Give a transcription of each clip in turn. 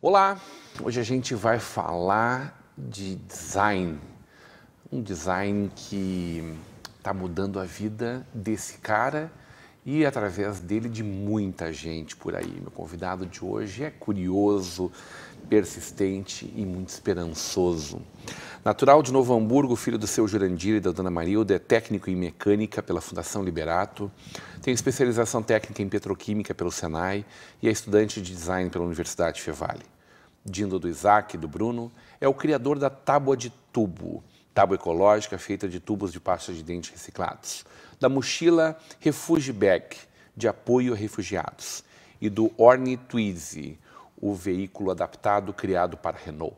Olá, hoje a gente vai falar de design, um design que está mudando a vida desse cara e através dele de muita gente por aí. Meu convidado de hoje é curioso, persistente e muito esperançoso. Natural de Novo Hamburgo, filho do seu Jurandir e da dona Marilda, é técnico em mecânica pela Fundação Liberato, tem especialização técnica em petroquímica pelo Senai e é estudante de design pela Universidade Fevale. Dindo do Isaac e do Bruno, é o criador da tábua de tubo, tábua ecológica feita de tubos de pasta de dente reciclados, da mochila Refuge Bag, de apoio a refugiados, e do Orne Twizy, o veículo adaptado criado para Renault.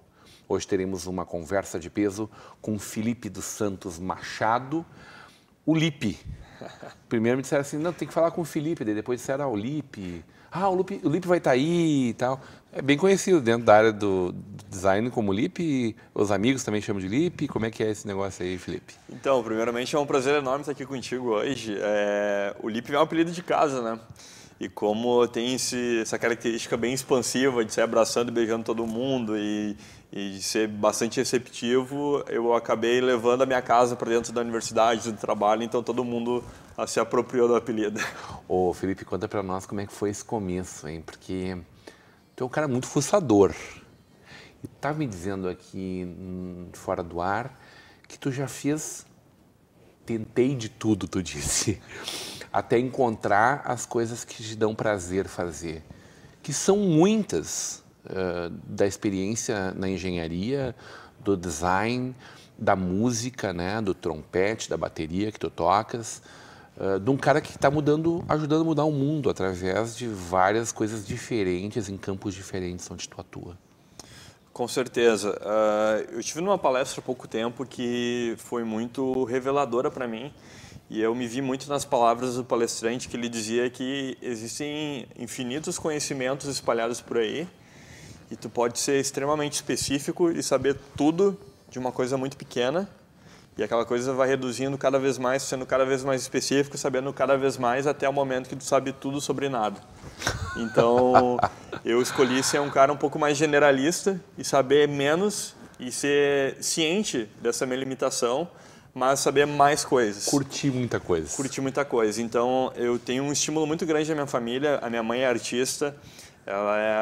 Hoje teremos uma conversa de peso com Felipe dos Santos Machado, o Lipe. Primeiro me disseram assim, não, tem que falar com o Felipe, daí depois disseram, o Lipe. Ah, o Lipe vai estar aí e tal. É bem conhecido dentro da área do design como Lipe, os amigos também chamam de Lipe. Como é que é esse negócio aí, Felipe? Então, primeiramente é um prazer enorme estar aqui contigo hoje. O Lipe é um apelido de casa, né? E como tem essa característica bem expansiva de sair abraçando e beijando todo mundo e de ser bastante receptivo, eu acabei levando a minha casa para dentro da universidade, do trabalho, então todo mundo se apropriou do apelido. Ô, Felipe, conta para nós como é que foi esse começo, hein? Porque tu é um cara muito fuçador. E tá me dizendo aqui, fora do ar, que tu já fez, tentei de tudo, tu disse, até encontrar as coisas que te dão prazer fazer, que são muitas, da experiência na engenharia, do design, da música, né, do trompete, da bateria que tu tocas, de um cara que está ajudando a mudar o mundo através de várias coisas diferentes, em campos diferentes onde tu atua. Com certeza. Eu estive numa palestra há pouco tempo que foi muito reveladora para mim e eu me vi muito nas palavras do palestrante, que ele dizia que existem infinitos conhecimentos espalhados por aí e tu pode ser extremamente específico e saber tudo de uma coisa muito pequena. E aquela coisa vai reduzindo cada vez mais, sendo cada vez mais específico, sabendo cada vez mais até o momento que tu sabe tudo sobre nada. Então, eu escolhi ser um cara um pouco mais generalista e saber menos e ser ciente dessa minha limitação, mas saber mais coisas. Curti muita coisa. Curti muita coisa. Então, eu tenho um estímulo muito grande da minha família. A minha mãe é artista, ela é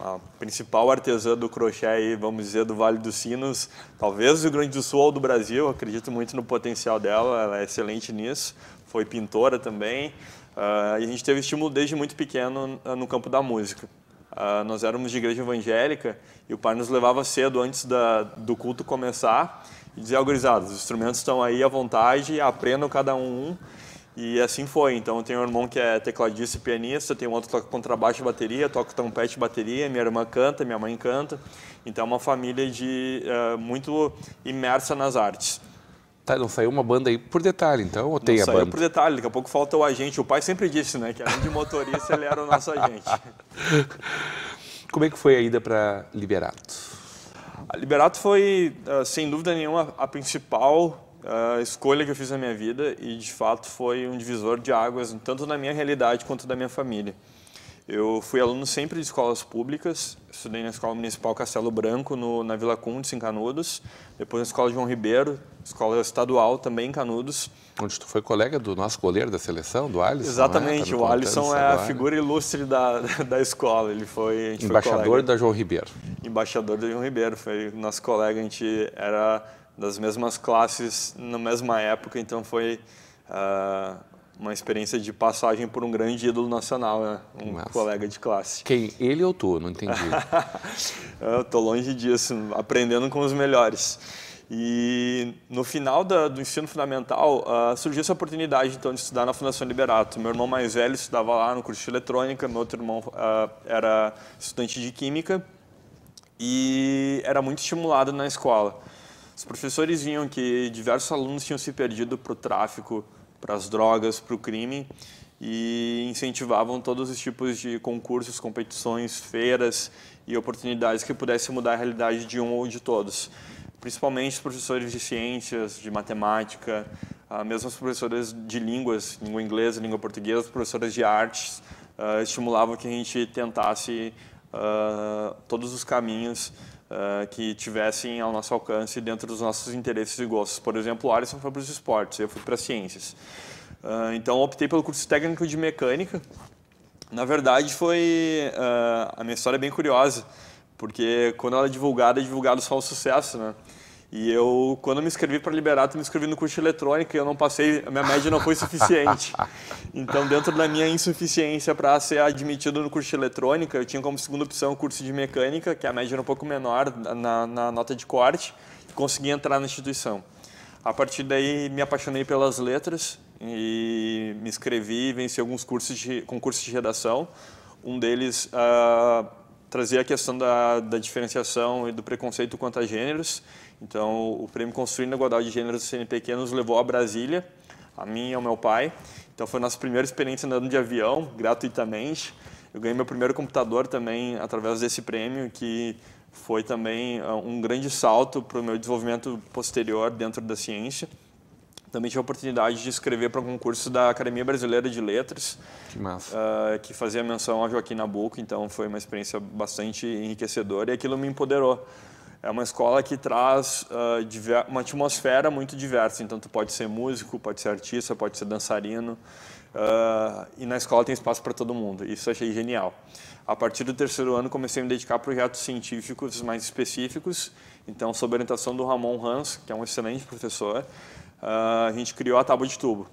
a principal artesã do crochê aí, vamos dizer, do Vale dos Sinos, talvez do Rio Grande do Sul ou do Brasil. Acredito muito no potencial dela, ela é excelente nisso, foi pintora também, e a gente teve estímulo desde muito pequeno no campo da música. Nós éramos de igreja evangélica e o pai nos levava cedo antes do culto começar e dizia, gurizada, os instrumentos estão aí à vontade, aprendam cada um. E assim foi. Então, eu tenho um irmão que é tecladista e pianista, tenho um outro que toca contrabaixo e bateria, toca trompete e bateria, minha irmã canta, minha mãe canta. Então, é uma família muito imersa nas artes. Tá, não saiu uma banda aí por detalhe, então, ou tem a banda? Saiu por detalhe, daqui a pouco falta o agente. O pai sempre disse, né, que além de motorista, ele era o nosso agente. Como é que foi a ida para Liberato? A Liberato foi, sem dúvida nenhuma, a principal escolha que eu fiz na minha vida e, de fato, foi um divisor de águas, tanto na minha realidade quanto da minha família. Eu fui aluno sempre de escolas públicas, estudei na Escola Municipal Castelo Branco, na Vila Cundes, em Canudos, depois na Escola João Ribeiro, escola estadual também em Canudos. Onde tu foi colega do nosso goleiro da seleção, do Alisson? Exatamente, né? o Alisson é a figura ilustre da escola, ele foi... Embaixador da João Ribeiro. Embaixador da João Ribeiro, foi nosso colega, a gente era das mesmas classes na mesma época, então foi uma experiência de passagem por um grande ídolo nacional, né? Colega de classe. Quem? Ele ou tu? Não entendi. Eu estou longe disso, aprendendo com os melhores. E no final do ensino fundamental, surgiu essa oportunidade então, de estudar na Fundação Liberato. Meu irmão mais velho estudava lá no curso de eletrônica, meu outro irmão era estudante de química e era muito estimulado na escola. Os professores viam que diversos alunos tinham se perdido para o tráfico, para as drogas, para o crime, e incentivavam todos os tipos de concursos, competições, feiras e oportunidades que pudessem mudar a realidade de um ou de todos. Principalmente os professores de ciências, de matemática, mesmo os professores de línguas, língua inglesa, língua portuguesa, os professores de artes, estimulavam que a gente tentasse todos os caminhos que tivessem ao nosso alcance dentro dos nossos interesses e gostos. Por exemplo, o Alisson foi para os esportes, eu fui para as ciências. Então, optei pelo curso técnico de mecânica. Na verdade, a minha história é bem curiosa, porque quando ela é divulgado só o sucesso, né? E eu, quando me inscrevi para Liberato, me inscrevi no curso de eletrônica e eu não passei, a minha média não foi suficiente. Então, dentro da minha insuficiência para ser admitido no curso de eletrônica, eu tinha como segunda opção o curso de mecânica, que a média era um pouco menor na nota de corte, e consegui entrar na instituição. A partir daí, me apaixonei pelas letras e me inscrevi e venci alguns concursos de redação. Um deles trazia a questão da diferenciação e do preconceito quanto a gêneros. Então, o Prêmio Construindo a Igualdade de Gêneros do CNPq nos levou a Brasília, a mim e ao meu pai. Então, foi a nossa primeira experiência andando de avião, gratuitamente. Eu ganhei meu primeiro computador também através desse prêmio, que foi também um grande salto para o meu desenvolvimento posterior dentro da ciência. Também tive a oportunidade de escrever para um concurso da Academia Brasileira de Letras, Que massa. Que fazia menção a Joaquim Nabuco, então foi uma experiência bastante enriquecedora e aquilo me empoderou. É uma escola que traz uma atmosfera muito diversa, então tu pode ser músico, pode ser artista, pode ser dançarino, e na escola tem espaço para todo mundo, isso eu achei genial. A partir do terceiro ano comecei a me dedicar a projetos científicos mais específicos, então sob a orientação do Ramon Hans, que é um excelente professor, a gente criou a Tábua de Tubo.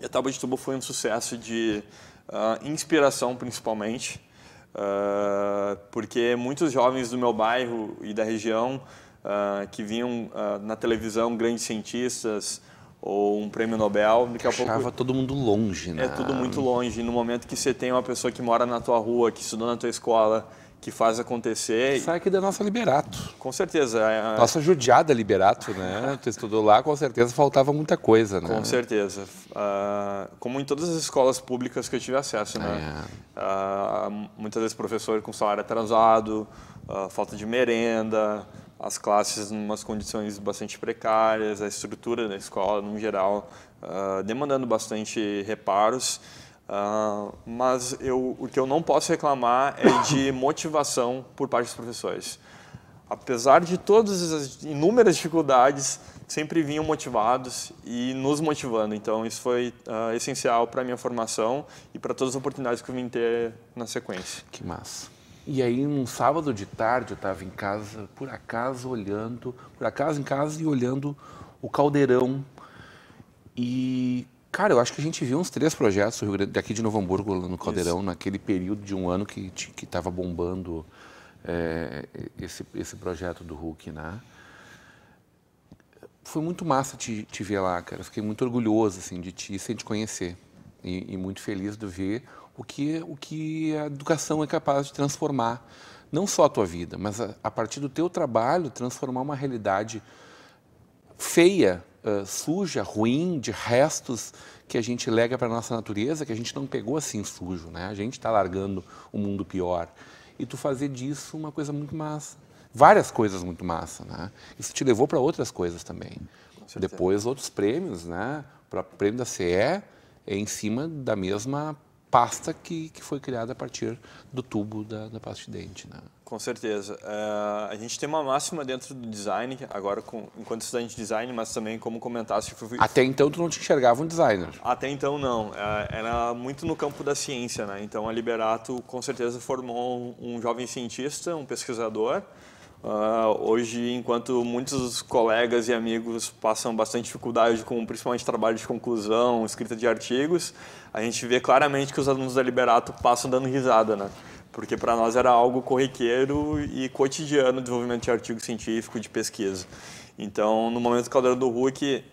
E a Tábua de Tubo foi um sucesso de inspiração, principalmente, porque muitos jovens do meu bairro e da região que viam na televisão grandes cientistas ou um prêmio Nobel, daqui a pouco... Achava todo mundo longe, né? É tudo muito longe. No momento que você tem uma pessoa que mora na tua rua, que estudou na tua escola, que faz acontecer... Sai aqui da nossa Liberato. Com certeza. Nossa judiada Liberato, né? Tu estudou lá, com certeza faltava muita coisa, né? Com certeza. Como em todas as escolas públicas que eu tive acesso, né? Muitas vezes professor com salário atrasado, falta de merenda, as classes em umas condições bastante precárias, a estrutura da escola, no geral, demandando bastante reparos. Mas o que eu não posso reclamar é de motivação por parte dos professores. Apesar de todas as inúmeras dificuldades, sempre vinham motivados e nos motivando. Então, isso foi essencial para a minha formação e para todas as oportunidades que eu vim ter na sequência. Que massa. E aí, num sábado de tarde, eu estava em casa, por acaso em casa e olhando o Caldeirão. E, cara, eu acho que a gente viu uns 3 projetos daqui de Novo Hamburgo, no Caldeirão, naquele período de um ano que estava bombando esse projeto do Hulk, né? Foi muito massa te ver lá, cara. Fiquei muito orgulhoso, assim, de ti, sem te conhecer. E muito feliz de ver o que a educação é capaz de transformar. Não só a tua vida, mas a partir do teu trabalho, transformar uma realidade feia, suja, ruim, de restos que a gente lega para a nossa natureza, que a gente não pegou assim sujo, né? A gente está largando o mundo pior. E tu fazer disso uma coisa muito massa. Várias coisas muito massa, né? Isso te levou para outras coisas também. Depois, outros prêmios, né? O prêmio da CE é em cima da mesma pasta que foi criada a partir do tubo da pasta de dente, né? Com certeza. A gente tem uma máxima dentro do design, agora enquanto estudante de design, mas também como comentaste... Até então tu não te enxergava um designer? Até então não. Era muito no campo da ciência, né? Então a Liberato com certeza formou um jovem cientista, um pesquisador. Hoje, enquanto muitos colegas e amigos passam bastante dificuldade com principalmente trabalho de conclusão, escrita de artigos, a gente vê claramente que os alunos da Liberato passam dando risada, né? Porque para nós era algo corriqueiro e cotidiano o desenvolvimento de artigo científico, de pesquisa. Então, no momento do Caldeirão do Hulk,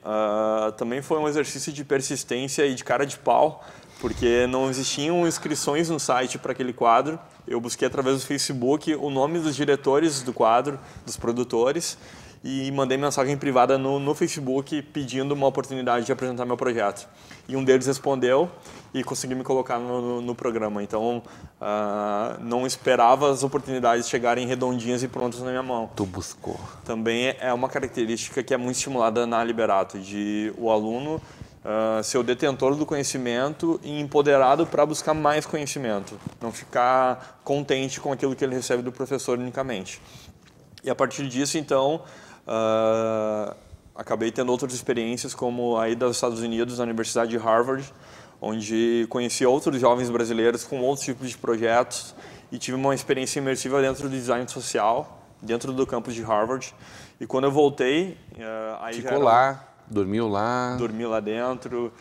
também foi um exercício de persistência e de cara de pau, porque não existiam inscrições no site para aquele quadro. Eu busquei através do Facebook o nome dos diretores do quadro, dos produtores, e mandei mensagem privada no Facebook pedindo uma oportunidade de apresentar meu projeto. E um deles respondeu e consegui me colocar no programa. Então, não esperava as oportunidades chegarem redondinhas e prontas na minha mão. Tu buscou. Também é uma característica que é muito estimulada na Liberato, de o aluno ser o detentor do conhecimento e empoderado para buscar mais conhecimento, não ficar contente com aquilo que ele recebe do professor unicamente. E a partir disso, então, acabei tendo outras experiências, como a ida aos Estados Unidos, na Universidade de Harvard, onde conheci outros jovens brasileiros com outros tipos de projetos e tive uma experiência imersiva dentro do design social, dentro do campus de Harvard. E quando eu voltei... aí ficou lá, dormiu lá? Dormi lá dentro.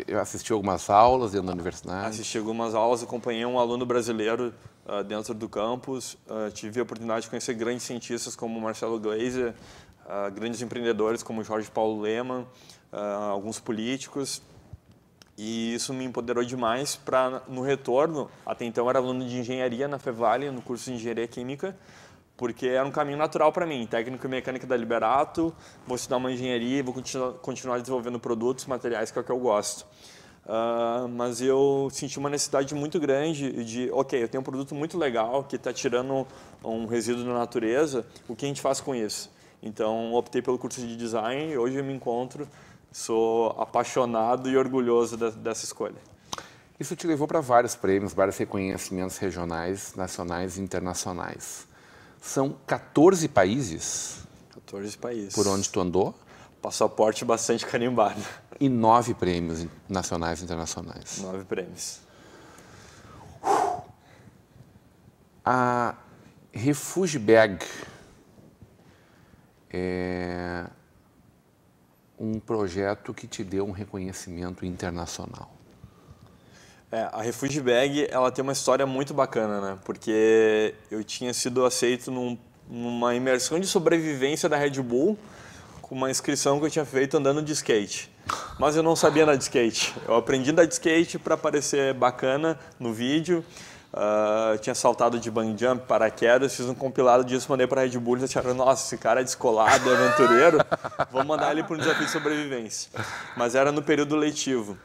Eu assisti algumas aulas dentro da universidade? Assisti algumas aulas, acompanhei um aluno brasileiro dentro do campus. Tive a oportunidade de conhecer grandes cientistas como Marcelo Gleiser, grandes empreendedores como Jorge Paulo Lemann, alguns políticos. E isso me empoderou demais para, no retorno, até então era aluno de engenharia na Fevale, no curso de engenharia química, porque era um caminho natural para mim, técnico e mecânica da Liberato, vou estudar uma engenharia e vou continuar desenvolvendo produtos, materiais, que é o que eu gosto. Mas eu senti uma necessidade muito grande de, ok, eu tenho um produto muito legal que está tirando um resíduo da natureza, o que a gente faz com isso? Então, optei pelo curso de design e hoje eu me encontro, sou apaixonado e orgulhoso dessa escolha. Isso te levou para vários prêmios, vários reconhecimentos regionais, nacionais e internacionais. São 14 países? 14 países. Por onde tu andou? Passaporte bastante carimbado. E 9 prêmios nacionais e internacionais. 9 prêmios. A Refuge Bag é um projeto que te deu um reconhecimento internacional. A Refuge Bag, ela tem uma história muito bacana, né? Porque eu tinha sido aceito numa imersão de sobrevivência da Red Bull, com uma inscrição que eu tinha feito andando de skate. Mas eu não sabia andar de skate. Eu aprendi a andar de skate para parecer bacana no vídeo. Tinha saltado de bungee jump, paraquedas, fiz um compilado disso, mandei para a Red Bull e eles acharam, nossa, esse cara é descolado, é aventureiro, vamos mandar ele para um desafio de sobrevivência. Mas era no período letivo.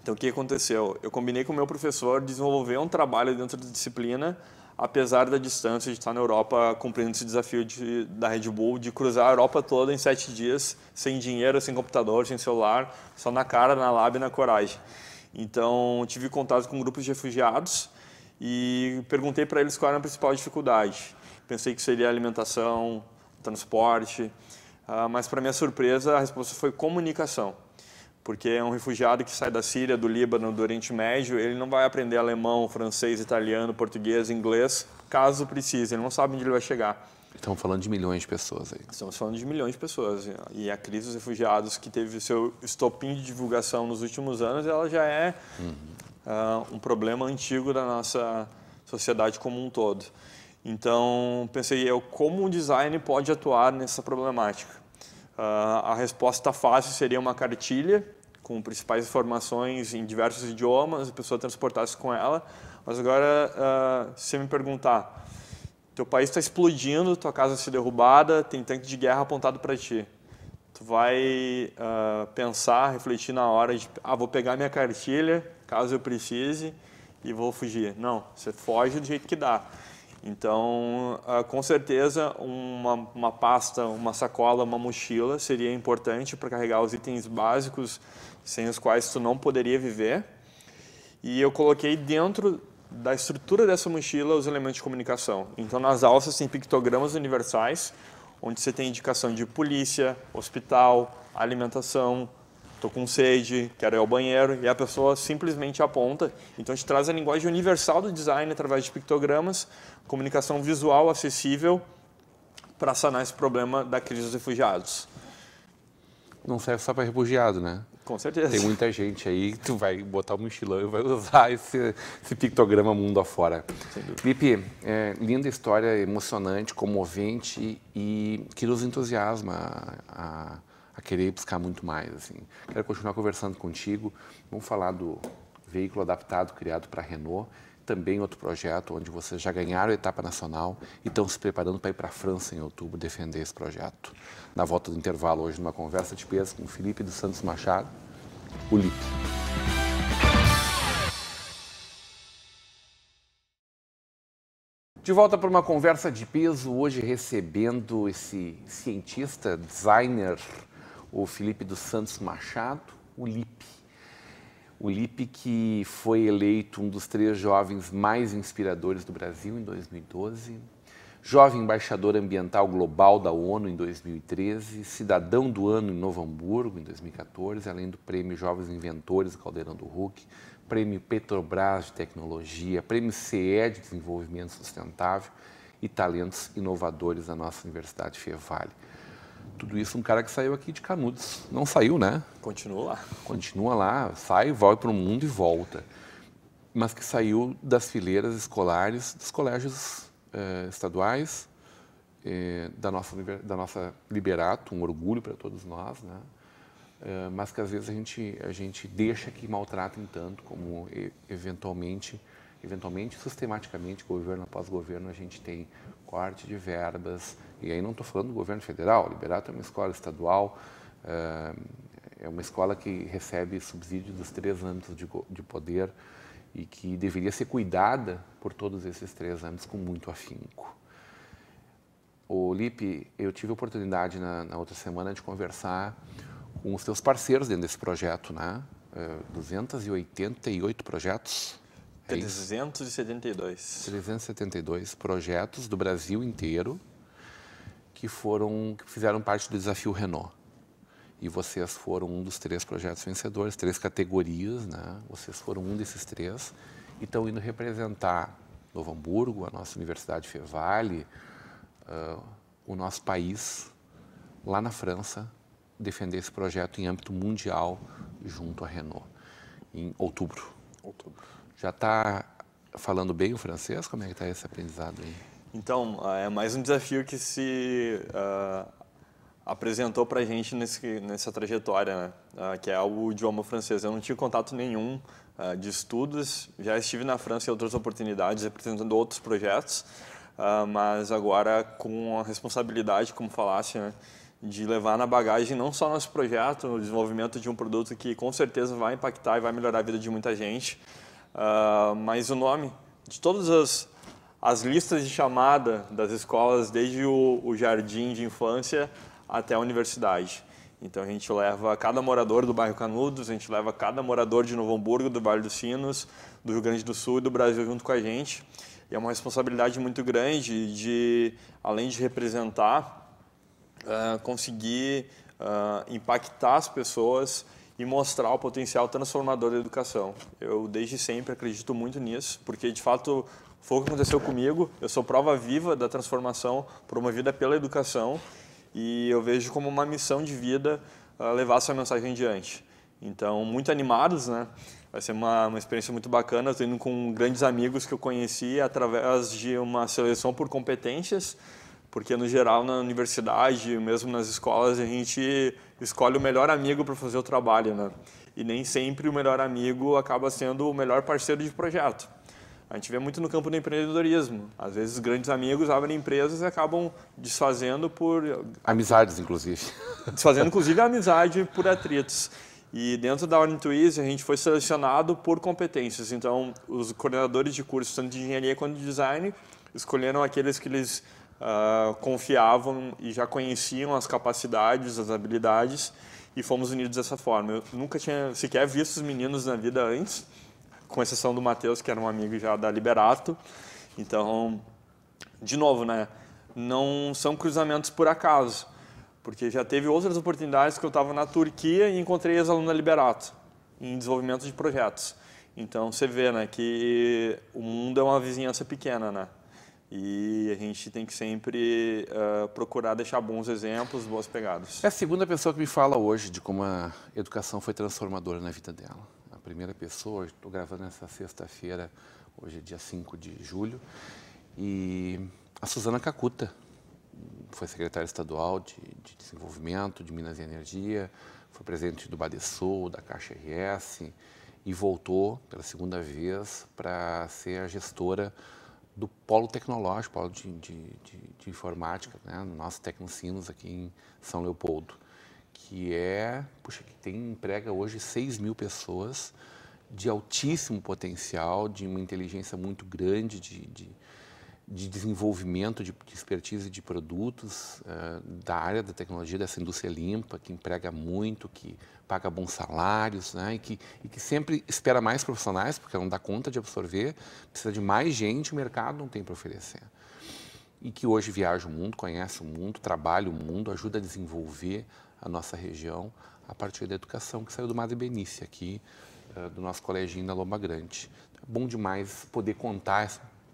Então, o que aconteceu? Eu combinei com o meu professor desenvolver um trabalho dentro da disciplina, apesar da distância de estar na Europa cumprindo esse desafio da Red Bull, de cruzar a Europa toda em 7 dias, sem dinheiro, sem computador, sem celular, só na cara, na lábia e na coragem. Então, tive contato com grupos de refugiados e perguntei para eles qual era a principal dificuldade. Pensei que seria a alimentação, transporte, mas, para minha surpresa, a resposta foi comunicação. Porque é um refugiado que sai da Síria, do Líbano, do Oriente Médio, ele não vai aprender alemão, francês, italiano, português, inglês, caso precise, ele não sabe onde ele vai chegar. Estamos falando de milhões de pessoas aí. Estamos falando de milhões de pessoas. E a crise dos refugiados, que teve seu estopim de divulgação nos últimos anos, ela já é um problema antigo da nossa sociedade como um todo. Então, pensei como o design pode atuar nessa problemática. A resposta fácil seria uma cartilha com principais informações em diversos idiomas, a pessoa transportasse com ela. Mas agora, se você me perguntar, teu país está explodindo, tua casa se derrubada, tem tanque de guerra apontado para ti. Tu vai pensar, refletir na hora de, vou pegar minha cartilha, caso eu precise, e vou fugir. Não, você foge do jeito que dá. Então, com certeza, uma pasta, uma sacola, uma mochila seria importante para carregar os itens básicos sem os quais tu não poderia viver. E eu coloquei dentro da estrutura dessa mochila os elementos de comunicação. Então, nas alças tem pictogramas universais, onde você tem indicação de polícia, hospital, alimentação, estou com sede, quero ir ao banheiro, e a pessoa simplesmente aponta. Então, a gente traz a linguagem universal do design através de pictogramas, comunicação visual acessível para sanar esse problema da crise dos refugiados. Não serve só para refugiado, né? Com certeza. Tem muita gente aí que tu vai botar o mochilão e vai usar esse pictograma mundo afora. Felipe, linda história, emocionante, comovente e que nos entusiasma a querer buscar muito mais. Assim. Quero continuar conversando contigo. Vamos falar do veículo adaptado criado para a Renault. também outro projeto onde vocês já ganharam a etapa nacional e estão se preparando para ir para a França em outubro defender esse projeto. Na volta do intervalo hoje, numa conversa de peso com o Felipe dos Santos Machado, o LIP. De volta para uma conversa de peso, hoje recebendo esse cientista, designer, o Felipe dos Santos Machado, o LIP. O LIP que foi eleito um dos 3 jovens mais inspiradores do Brasil em 2012, jovem embaixador ambiental global da ONU em 2013, cidadão do ano em Novo Hamburgo em 2014, além do prêmio Jovens Inventores do Caldeirão do Huck, prêmio Petrobras de Tecnologia, prêmio CE de Desenvolvimento Sustentável e talentos inovadores da nossa Universidade Fevale. Tudo isso um cara que saiu aqui de Canudos. Não saiu, né? Continua lá. Continua lá, sai, vai para o mundo e volta. Mas que saiu das fileiras escolares dos colégios estaduais, da nossa Liberato, um orgulho para todos nós, né? Mas que às vezes a gente deixa que maltratem tanto, como eventualmente, sistematicamente, governo após governo, a gente tem corte de verbas. E aí não estou falando do governo federal, Liberato é uma escola estadual, é uma escola que recebe subsídio dos 3 âmbitos de poder e que deveria ser cuidada por todos esses 3 âmbitos com muito afinco. O Lipe, eu tive a oportunidade na outra semana de conversar com os teus parceiros dentro desse projeto, né? 288 projetos. 372. 372 projetos do Brasil inteiro que fizeram parte do Desafio Renault. E vocês foram um dos 3 projetos vencedores, 3 categorias, né? Vocês foram um desses 3 e estão indo representar Novo Hamburgo, a nossa Universidade Fevale, o nosso país, lá na França, defender esse projeto em âmbito mundial junto à Renault, em outubro. Já está falando bem o francês? Como é que está esse aprendizado aí? Então, é mais um desafio que se apresentou para a gente nessa trajetória, né? Que é o idioma francês. Eu não tinha contato nenhum de estudos, já estive na França em outras oportunidades, representando outros projetos, mas agora com a responsabilidade, como falasse, né, de levar na bagagem não só nosso projeto, o desenvolvimento de um produto que com certeza vai impactar e vai melhorar a vida de muita gente, mas o nome de todas as listas de chamada das escolas, desde o jardim de infância até a universidade. Então a gente leva cada morador do bairro Canudos, a gente leva cada morador de Novo Hamburgo, do Vale dos Sinos, do Rio Grande do Sul e do Brasil junto com a gente. E é uma responsabilidade muito grande de, além de representar, conseguir impactar as pessoas e mostrar o potencial transformador da educação. Eu desde sempre acredito muito nisso, porque de fato foi o que aconteceu comigo. Eu sou prova viva da transformação promovida pela educação e eu vejo como uma missão de vida levar essa mensagem adiante. Então, muito animados, né? Vai ser uma experiência muito bacana. Estou indo com grandes amigos que eu conheci através de uma seleção por competências, porque no geral na universidade, mesmo nas escolas, a gente escolhe o melhor amigo para fazer o trabalho, né? E nem sempre o melhor amigo acaba sendo o melhor parceiro de projeto. A gente vê muito no campo do empreendedorismo. Às vezes, grandes amigos abrem empresas e acabam desfazendo por... Amizades, inclusive. Desfazendo, inclusive, a amizade por atritos. E dentro da Learning to Easy, a gente foi selecionado por competências. Então, os coordenadores de curso, tanto de engenharia quanto de design, escolheram aqueles que eles confiavam e já conheciam as capacidades, as habilidades, e fomos unidos dessa forma. Eu nunca tinha sequer visto os meninos na vida antes, com exceção do Matheus, que era um amigo já da Liberato. Então, de novo, né, não são cruzamentos por acaso, porque já teve outras oportunidades que eu estava na Turquia e encontrei ex-aluno da Liberato, em desenvolvimento de projetos. Então, você vê, né, que o mundo é uma vizinhança pequena, né? E a gente tem que sempre procurar deixar bons exemplos, boas pegadas. É a segunda pessoa que me fala hoje de como a educação foi transformadora na vida dela. A primeira pessoa, estou gravando nessa sexta-feira, hoje é dia 5 de julho, e a Suzana Cacuta, foi secretária estadual de Desenvolvimento de Minas e Energia, foi presidente do Badesul, da Caixa RS, e voltou pela segunda vez para ser a gestora do polo tecnológico, polo de informática, né, no nosso Tecnosinos aqui em São Leopoldo, que emprega hoje 6.000 pessoas de altíssimo potencial, de uma inteligência muito grande, de desenvolvimento, de expertise de produtos da área da tecnologia, dessa indústria limpa, que emprega muito, que paga bons salários, né, e que sempre espera mais profissionais, porque não dá conta de absorver, precisa de mais gente, o mercado não tem para oferecer. E que hoje viaja o mundo, conhece o mundo, trabalha o mundo, ajuda a desenvolver a nossa região a partir da educação que saiu do Madre Benícia, aqui do nosso coleginho da Lomba Grande. É bom demais poder contar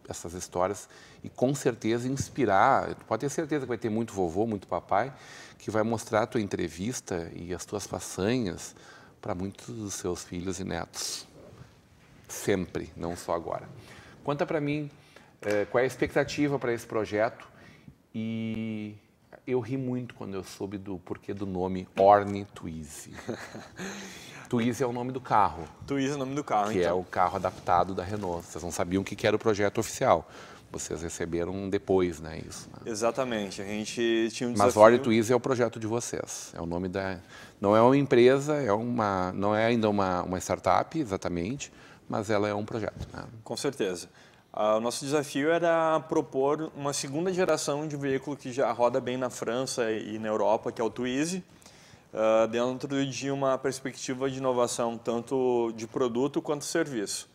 essas histórias e com certeza inspirar. Tu pode ter certeza que vai ter muito vovô, muito papai, que vai mostrar a tua entrevista e as tuas façanhas para muitos dos seus filhos e netos. Sempre, não só agora. Conta para mim qual é a expectativa para esse projeto. E eu ri muito quando eu soube do porquê do nome Orne Twizy. Twizy é o nome do carro. Twizy é o nome do carro, que é o carro adaptado da Renault. Vocês não sabiam o que era o projeto oficial. Vocês receberam depois, né, isso? Né? Exatamente. A gente tinha um desafio... Mas Orne Twizy é o projeto de vocês. É o nome da... Não é uma empresa, não é ainda uma startup, exatamente, mas ela é um projeto. Né? Com certeza. O nosso desafio era propor uma segunda geração de veículo que já roda bem na França e na Europa, que é o Twizy, dentro de uma perspectiva de inovação, tanto de produto quanto serviço.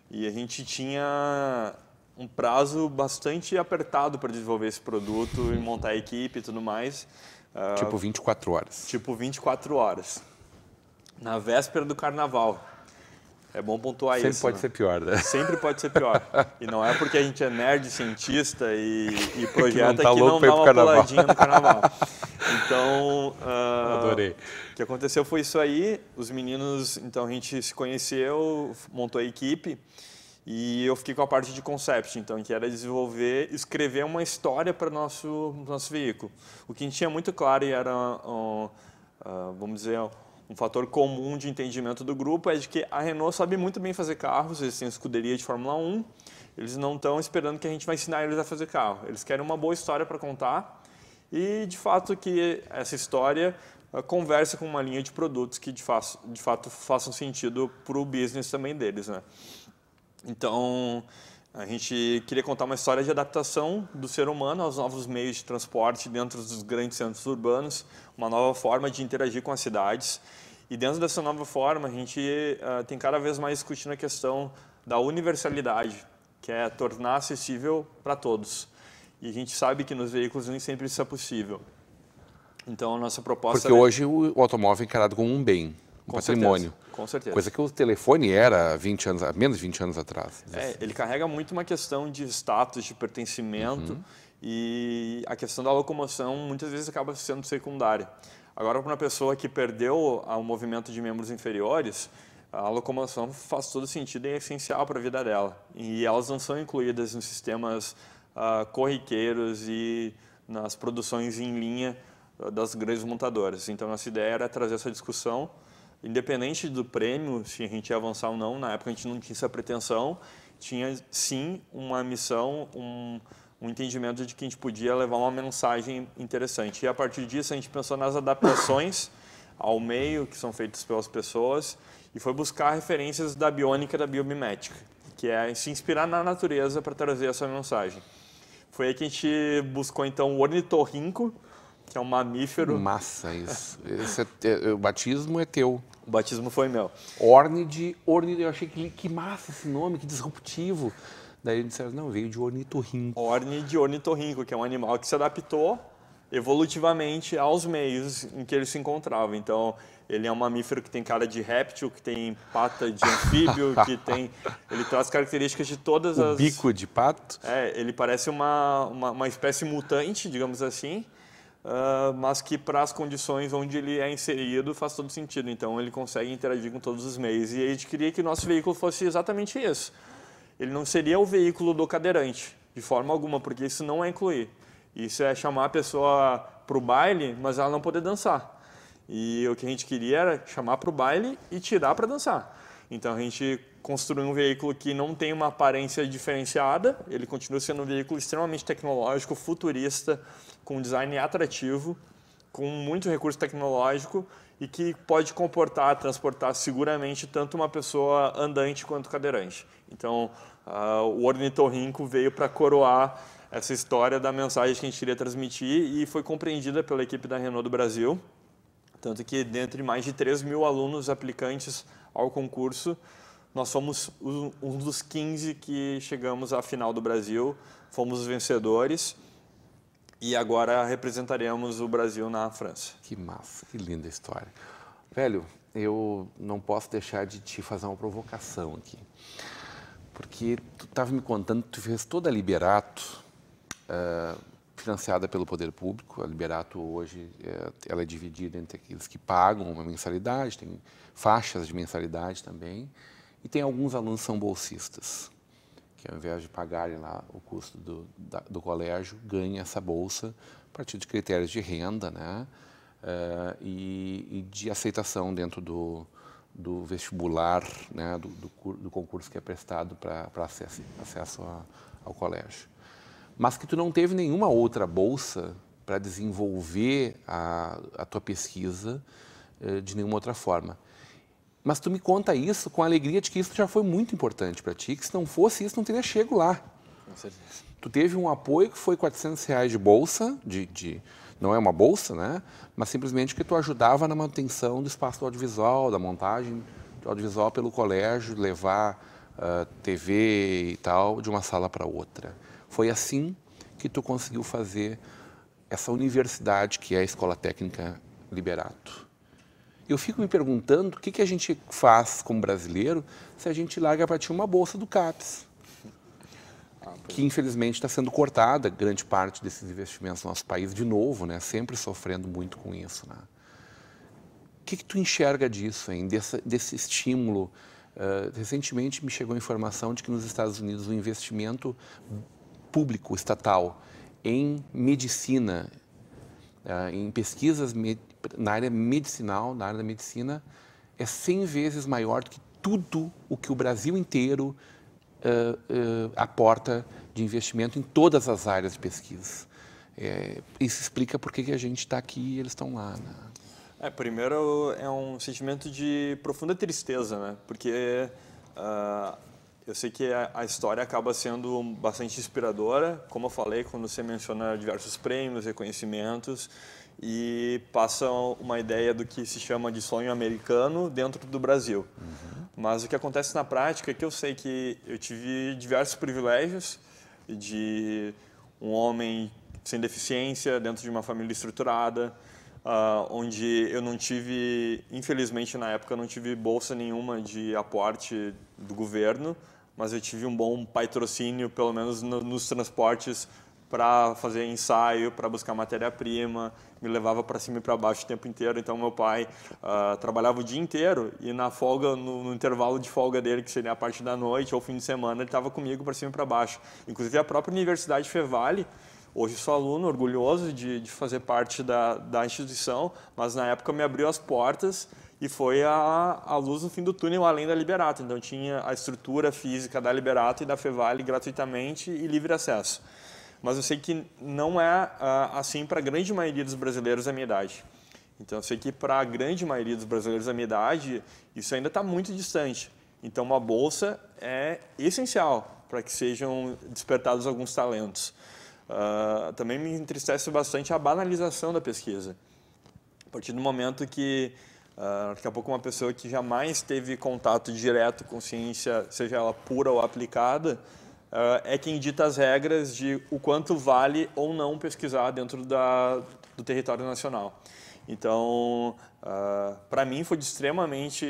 E a gente tinha um prazo bastante apertado para desenvolver esse produto e montar a equipe e tudo mais. Tipo 24 horas. Tipo 24 horas. Na véspera do carnaval. É bom pontuar isso. Sempre pode ser pior, né? Sempre pode ser pior. E não é porque a gente é nerd, cientista e projeta que não dá uma puladinha no carnaval. Então, adorei. O que aconteceu foi isso aí. Os meninos, então a gente se conheceu, montou a equipe e eu fiquei com a parte de concept, então, que era escrever uma história para o nosso veículo. O que a gente tinha muito claro e era, vamos dizer, um fator comum de entendimento do grupo é de que a Renault sabe muito bem fazer carros, eles têm escuderia de Fórmula 1, eles não estão esperando que a gente vai ensinar eles a fazer carro. Eles querem uma boa história para contar e, de fato, que essa história conversa com uma linha de produtos que, de fato, façam sentido para o business também deles, né? Então, a gente queria contar uma história de adaptação do ser humano aos novos meios de transporte dentro dos grandes centros urbanos, uma nova forma de interagir com as cidades. E dentro dessa nova forma, a gente tem cada vez mais discutindo a questão da universalidade, que é tornar acessível para todos. E a gente sabe que nos veículos nem sempre isso é possível. Então, a nossa proposta... Porque hoje o automóvel é encarado como um bem, um patrimônio. Com certeza. Coisa que o telefone era menos de 20 anos atrás. Ele carrega muito uma questão de status, de pertencimento, e a questão da locomoção muitas vezes acaba sendo secundária. Agora, para uma pessoa que perdeu o movimento de membros inferiores, a locomoção faz todo sentido e é essencial para a vida dela. E elas não são incluídas nos sistemas corriqueiros e nas produções em linha das grandes montadoras. Então, nossa ideia era trazer essa discussão. Independente do prêmio, se a gente ia avançar ou não, na época a gente não tinha essa pretensão, tinha sim uma missão, um entendimento de que a gente podia levar uma mensagem interessante. E a partir disso a gente pensou nas adaptações ao meio que são feitas pelas pessoas e foi buscar referências da biônica e da biomimética, que é se inspirar na natureza para trazer essa mensagem. Foi aí que a gente buscou então o ornitorrinco, que é um mamífero. Massa isso. O batismo é teu. O batismo foi meu. Orne, eu achei que massa esse nome, que disruptivo. Daí eles disseram, não, veio de ornitorrinco. Orne de ornitorrinco, que é um animal que se adaptou evolutivamente aos meios em que ele se encontrava. Então, ele é um mamífero que tem cara de réptil, que tem pata de anfíbio, ele traz características de todas as... O bico de pato? Ele parece uma espécie mutante, digamos assim, mas que para as condições onde ele é inserido faz todo sentido. Então, ele consegue interagir com todos os meios. E a gente queria que o nosso veículo fosse exatamente isso. Ele não seria o veículo do cadeirante, de forma alguma, porque isso não é incluir. Isso é chamar a pessoa para o baile, mas ela não poder dançar. E o que a gente queria era chamar para o baile e tirar para dançar. Então a gente construiu um veículo que não tem uma aparência diferenciada, ele continua sendo um veículo extremamente tecnológico, futurista, com um design atrativo, com muito recurso tecnológico e que pode transportar seguramente tanto uma pessoa andante quanto cadeirante. Então, o ornitorrinco veio para coroar essa história da mensagem que a gente queria transmitir e foi compreendida pela equipe da Renault do Brasil, tanto que dentre mais de 3.000 alunos aplicantes ao concurso, nós fomos um dos 15 que chegamos à final do Brasil, fomos os vencedores. E agora representaremos o Brasil na França. Que massa, que linda história. Velho, eu não posso deixar de te fazer uma provocação aqui. Porque tu estava me contando que tu fez toda a Liberato, financiada pelo poder público. A Liberato hoje ela é dividida entre aqueles que pagam uma mensalidade, tem faixas de mensalidade também, e tem alguns alunos que são bolsistas, que ao invés de pagarem lá o custo do colégio, ganha essa bolsa a partir de critérios de renda, né? E de aceitação dentro do vestibular, né? do concurso que é prestado para acesso ao colégio. Mas que tu não teve nenhuma outra bolsa para desenvolver a tua pesquisa de nenhuma outra forma. Mas tu me conta isso com a alegria de que isso já foi muito importante para ti, que se não fosse isso, não teria chego lá. Com certeza. Tu teve um apoio que foi R$400 de bolsa, não é uma bolsa, né? Mas simplesmente que tu ajudava na manutenção do espaço do audiovisual, da montagem do audiovisual pelo colégio, levar TV e tal de uma sala para outra. Foi assim que tu conseguiu fazer essa universidade que é a Escola Técnica Liberato. Eu fico me perguntando o que a gente faz como brasileiro se a gente larga para ti uma bolsa do CAPES, que infelizmente está sendo cortada grande parte desses investimentos no nosso país de novo, né? Sempre sofrendo muito com isso, né? O que tu enxerga disso, hein? Desse estímulo? Recentemente me chegou a informação de que nos Estados Unidos o investimento público, estatal, em medicina, em pesquisas na área medicinal, na área da medicina, é 100 vezes maior do que tudo o que o Brasil inteiro aporta de investimento em todas as áreas de pesquisa. Isso explica por que a gente está aqui e eles estão lá, né? Primeiro, é um sentimento de profunda tristeza, né? Porque eu sei que a história acaba sendo bastante inspiradora, como eu falei, quando você menciona diversos prêmios, reconhecimentos, e passa uma ideia do que se chama de sonho americano dentro do Brasil. Uhum. Mas o que acontece na prática é que eu sei que eu tive diversos privilégios de um homem sem deficiência dentro de uma família estruturada, onde eu não tive, infelizmente na época, eu não tive bolsa nenhuma de aporte do governo, mas eu tive um bom patrocínio, pelo menos nos transportes, para fazer ensaio, para buscar matéria-prima, me levava para cima e para baixo o tempo inteiro. Então, meu pai trabalhava o dia inteiro e na folga, no intervalo de folga dele, que seria a parte da noite ou fim de semana, ele estava comigo para cima e para baixo. Inclusive, a própria Universidade Fevale, hoje sou aluno, orgulhoso de fazer parte da instituição, mas na época me abriu as portas e foi a luz no fim do túnel, além da Liberato. Então, tinha a estrutura física da Liberato e da Fevale gratuitamente e livre acesso. Mas eu sei que não é assim para a grande maioria dos brasileiros da minha idade. Então, eu sei que para a grande maioria dos brasileiros da minha idade, isso ainda está muito distante. Então, uma bolsa é essencial para que sejam despertados alguns talentos. Também me entristece bastante a banalização da pesquisa. A partir do momento que, daqui a pouco, uma pessoa que jamais teve contato direto com ciência, seja ela pura ou aplicada, é quem dita as regras de o quanto vale ou não pesquisar dentro do território nacional. Então, para mim foi extremamente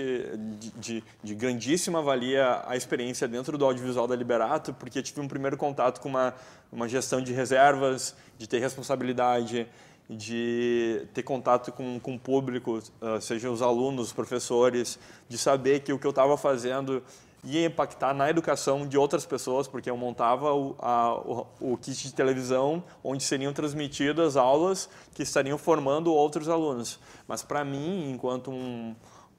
de grandíssima valia a experiência dentro do audiovisual da Liberato, porque eu tive um primeiro contato com uma gestão de reservas, de ter responsabilidade, de ter contato com o público, seja os alunos, os professores, de saber que o que eu estava fazendo ia impactar na educação de outras pessoas, porque eu montava o kit de televisão onde seriam transmitidas aulas que estariam formando outros alunos. Mas para mim, enquanto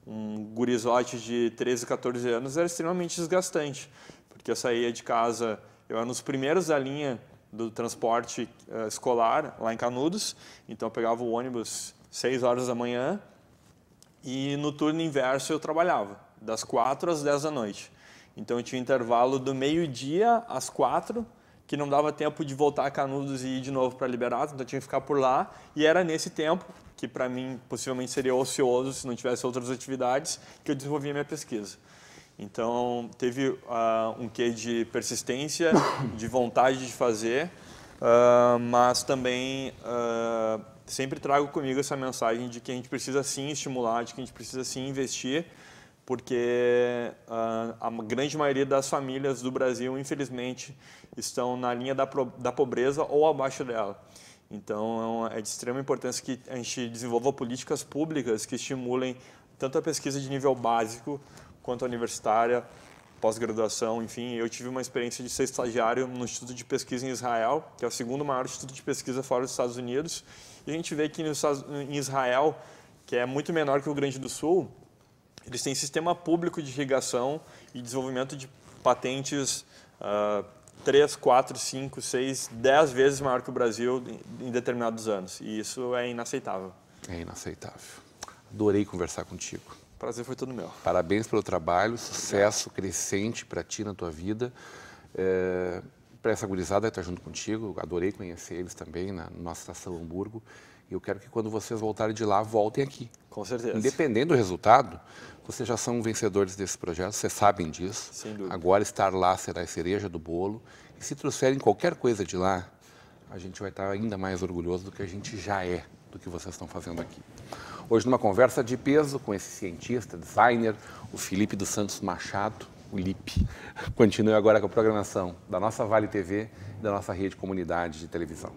um gurizote de 13, 14 anos, era extremamente desgastante, porque eu saía de casa, eu era nos primeiros da linha do transporte escolar lá em Canudos, então eu pegava o ônibus 6 horas da manhã e no turno inverso eu trabalhava, das 4 às 10 da noite. Então eu tinha intervalo do meio-dia às 4, que não dava tempo de voltar a Canudos e ir de novo para Liberato, então eu tinha que ficar por lá, e era nesse tempo, que para mim possivelmente seria ocioso se não tivesse outras atividades, que eu desenvolvia minha pesquisa. Então teve um quê de persistência, de vontade de fazer, mas também sempre trago comigo essa mensagem de que a gente precisa sim estimular, de que a gente precisa sim investir, porque a grande maioria das famílias do Brasil, infelizmente, estão na linha da pobreza ou abaixo dela. Então, é de extrema importância que a gente desenvolva políticas públicas que estimulem tanto a pesquisa de nível básico quanto a universitária, pós-graduação, enfim. Eu tive uma experiência de ser estagiário no Instituto de Pesquisa em Israel, que é o segundo maior instituto de pesquisa fora dos Estados Unidos. E a gente vê que em Israel, que é muito menor que o Rio Grande do Sul, eles têm sistema público de irrigação e desenvolvimento de patentes 3, 4, 5, 6, 10 vezes maior que o Brasil em determinados anos. E isso é inaceitável. É inaceitável. Adorei conversar contigo. O prazer foi todo meu. Parabéns pelo trabalho, sucesso crescente para ti na tua vida. Para essa gurizada estar junto contigo, adorei conhecer eles também na nossa estação Hamburgo. E eu quero que quando vocês voltarem de lá, voltem aqui. Com certeza. Independente do resultado, vocês já são vencedores desse projeto, vocês sabem disso. Sem dúvida. Agora estar lá será a cereja do bolo. E se trouxerem qualquer coisa de lá, a gente vai estar ainda mais orgulhoso do que a gente já é, do que vocês estão fazendo aqui. Hoje, numa conversa de peso com esse cientista, designer, o Felipe dos Santos Machado, o Lipe. Continue agora com a programação da nossa Vale TV e da nossa rede comunidade de televisão.